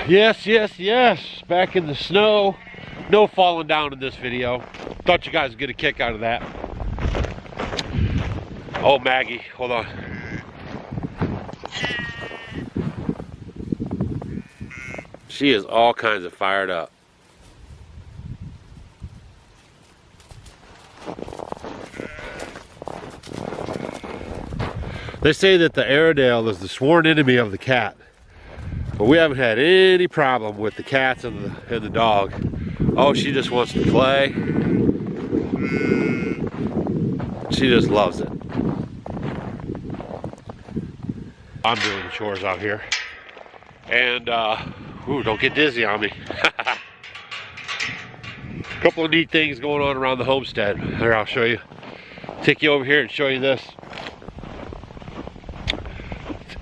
Yes, yes, yes. Back in the snow. No falling down in this video. Thought you guys would get a kick out of that. Oh, Maggie, hold on. She is all kinds of fired up. They say that the Airedale is the sworn enemy of the cat. But we haven't had any problem with the cats and the dog. Oh, she just wants to play. She just loves it. I'm doing the chores out here. And, ooh, don't get dizzy on me. A couple of neat things going on around the homestead. Here, I'll show you. Take you over here and show you this.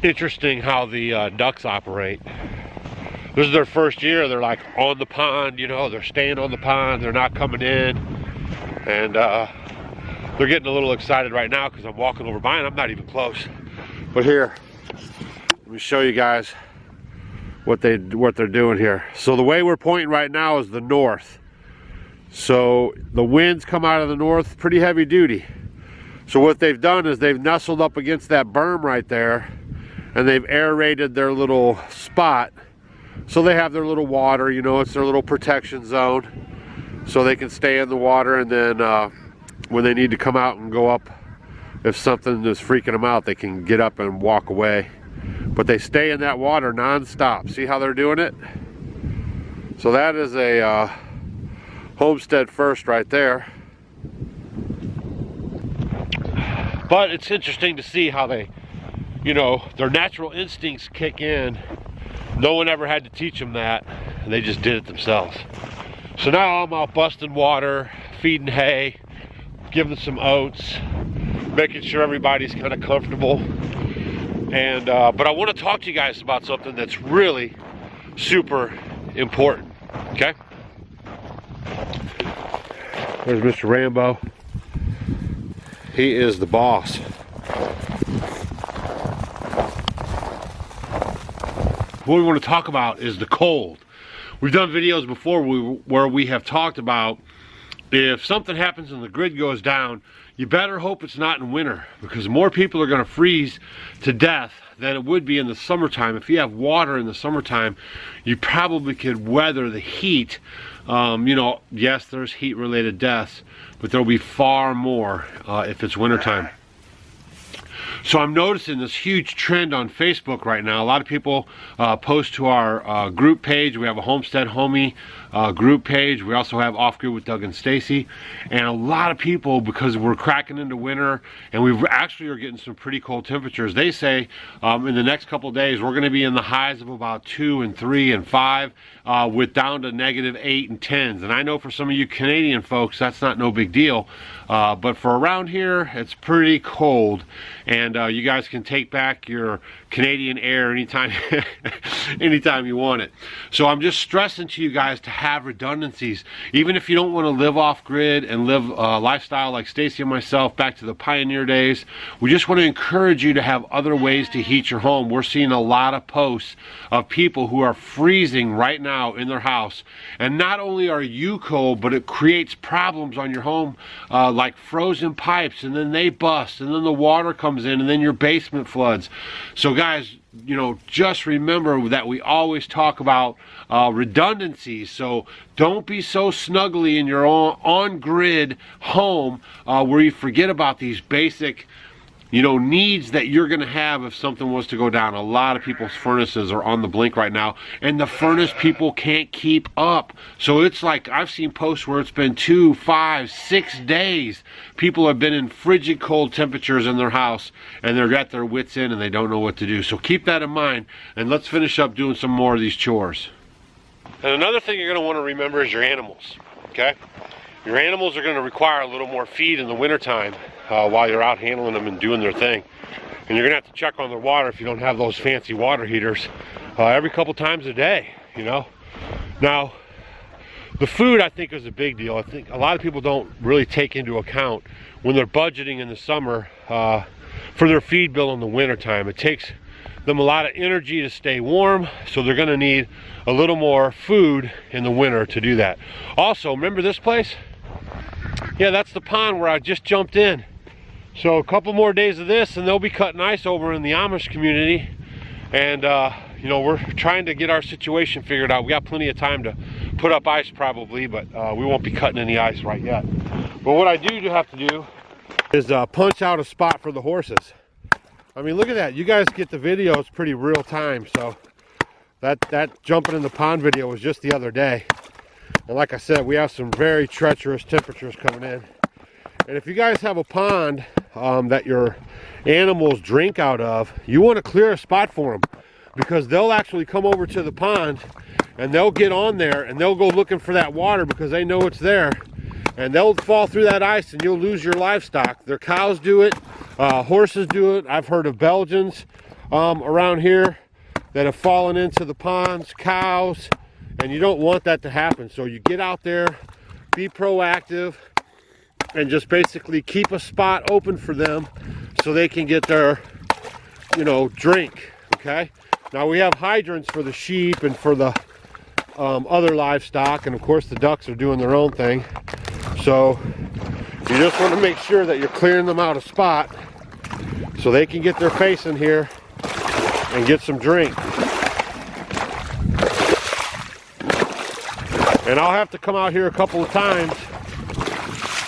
Interesting how the ducks operate. This is their first year. They're like on the pond, you know, they're staying on the pond, they're not coming in, and they're getting a little excited right now because I'm walking over by and I'm not even close. But here, let me show you guys what they're doing here. So the way we're pointing right now is the north. So the winds come out of the north pretty heavy duty. So what they've done is they've nestled up against that berm right there, and they've aerated their little spot, so they have their little water, you know, it's their little protection zone, so they can stay in the water, and then when they need to come out and go up, if something is freaking them out, they can get up and walk away. But they stay in that water non-stop. See how they're doing it? So that is a homestead first right there. But it's interesting to see how they, you know, their natural instincts kick in. No one ever had to teach them that, and they just did it themselves. So now I'm out busting water, feeding hay, giving them some oats, making sure everybody's kind of comfortable. And but I want to talk to you guys about something that's really super important. Okay? There's Mr. Rambo. He is the boss. What we want to talk about is the cold. We've done videos before where we have talked about if something happens and the grid goes down, you better hope it's not in winter, because more people are going to freeze to death than it would be in the summertime. If you have water in the summertime, you probably could weather the heat. You know, yes, there's heat related deaths, but there'll be far more if it's wintertime. So I'm noticing this huge trend on Facebook right now. A lot of people post to our group page. We have a Homestead Homie group page. We also have Off Grid with Doug and Stacy. And a lot of people, because we're cracking into winter and we actually are getting some pretty cold temperatures, they say in the next couple days we're going to be in the highs of about 2 and 3 and 5 with down to -8 and 10s. And I know for some of you Canadian folks that's not no big deal, but for around here it's pretty cold. And you guys can take back your Canadian air anytime anytime you want it. So I'm just stressing to you guys to have redundancies. Even if you don't want to live off grid and live a lifestyle like Stacy and myself back to the pioneer days, we just want to encourage you to have other ways to heat your home. We're seeing a lot of posts of people who are freezing right now in their house. And not only are you cold, but it creates problems on your home, like frozen pipes, and then they bust, and then the water comes in, and then your basement floods. So guys, you know, just remember that we always talk about redundancies. So don't be so snuggly in your own on-grid home where you forget about these basic, you know, needs that you're going to have if something was to go down. A lot of people's furnaces are on the blink right now, and the furnace people can't keep up. So it's like, I've seen posts where it's been 2, 5, 6 days. People have been in frigid cold temperatures in their house, and they're at their wits end and they don't know what to do. So keep that in mind, and let's finish up doing some more of these chores. And another thing you're going to want to remember is your animals. Okay? Your animals are going to require a little more feed in the wintertime while you're out handling them and doing their thing. And you're going to have to check on their water if you don't have those fancy water heaters every couple times a day, you know. Now, the food I think is a big deal. I think a lot of people don't really take into account when they're budgeting in the summer for their feed bill in the wintertime. It takes them a lot of energy to stay warm, so they're going to need a little more food in the winter to do that. Also, remember this place? Yeah, that's the pond where I just jumped in. So a couple more days of this and they'll be cutting ice over in the Amish community. And you know, we're trying to get our situation figured out. We got plenty of time to put up ice probably, but we won't be cutting any ice right yet. But what I do have to do is punch out a spot for the horses. I mean, look at that. You guys get the video, it's pretty real time. So that jumping in the pond video was just the other day. And like I said, we have some very treacherous temperatures coming in. And if you guys have a pond that your animals drink out of, you want to clear a spot for them, because they'll actually come over to the pond and they'll get on there and they'll go looking for that water because they know it's there, and they'll fall through that ice and you'll lose your livestock. Their cows do it, horses do it. I've heard of Belgians around here that have fallen into the ponds, cows, and you don't want that to happen. So you get out there, be proactive, and just basically keep a spot open for them so they can get their, you know, drink. Okay, now we have hydrants for the sheep and for the other livestock, and of course the ducks are doing their own thing. So you just want to make sure that you're clearing them out a spot so they can get their face in here and get some drink. And I'll have to come out here a couple of times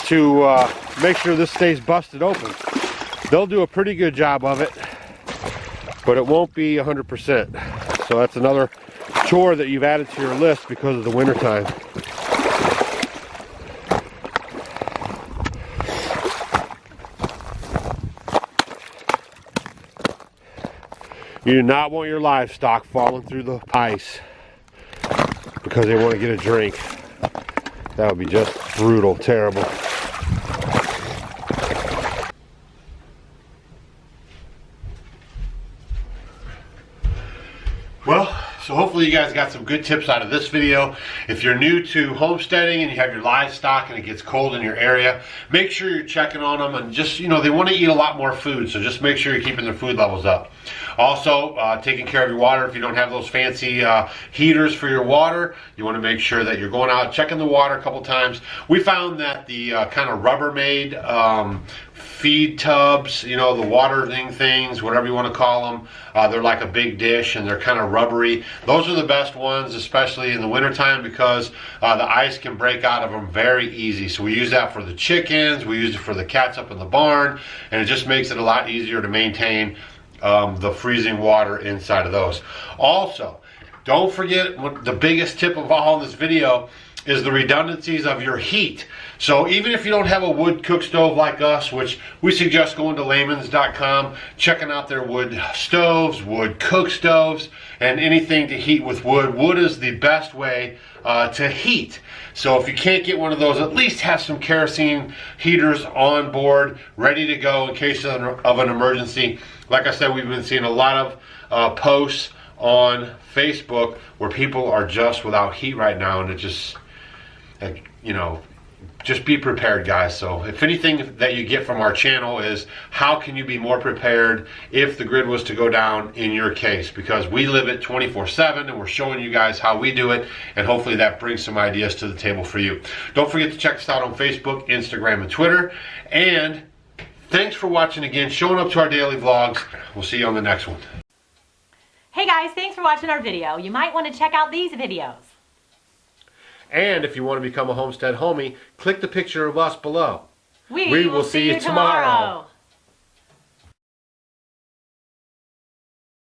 to make sure this stays busted open. They'll do a pretty good job of it, but it won't be 100%. So that's another chore that you've added to your list because of the winter time. You do not want your livestock falling through the ice because they want to get a drink. That would be just brutal, terrible. Well, so hopefully you guys got some good tips out of this video. If you're new to homesteading and you have your livestock and it gets cold in your area, make sure you're checking on them, and just, you know, they want to eat a lot more food, so just make sure you're keeping their food levels up. Also, taking care of your water. If you don't have those fancy heaters for your water, you want to make sure that you're going out checking the water a couple times. We found that the kind of Rubbermaid feed tubs, you know, the watering things, whatever you want to call them, they're like a big dish and they're kind of rubbery. Those are the best ones, especially in the wintertime, because the ice can break out of them very easy. So we use that for the chickens, we use it for the cats up in the barn, and it just makes it a lot easier to maintain the freezing water inside of those. Also, don't forget, what the biggest tip of all in this video is the redundancies of your heat. So even if you don't have a wood cook stove like us, which we suggest going to layman's.com, checking out their wood stoves, wood cook stoves, and anything to heat with wood. Wood is the best way to heat. So if you can't get one of those, at least have some kerosene heaters on board, ready to go in case of an emergency. Like I said, we've been seeing a lot of posts on Facebook where people are just without heat right now, and it just, you know, just be prepared, guys. So if anything that you get from our channel is how can you be more prepared if the grid was to go down in your case, because we live it 24/7 and we're showing you guys how we do it, and hopefully that brings some ideas to the table for you. Don't forget to check us out on Facebook, Instagram, and Twitter. And thanks for watching again, showing up to our daily vlogs. We'll see you on the next one. Hey guys, thanks for watching our video. You might want to check out these videos. And if you want to become a Homestead homie, click the picture of us below. We will see you tomorrow.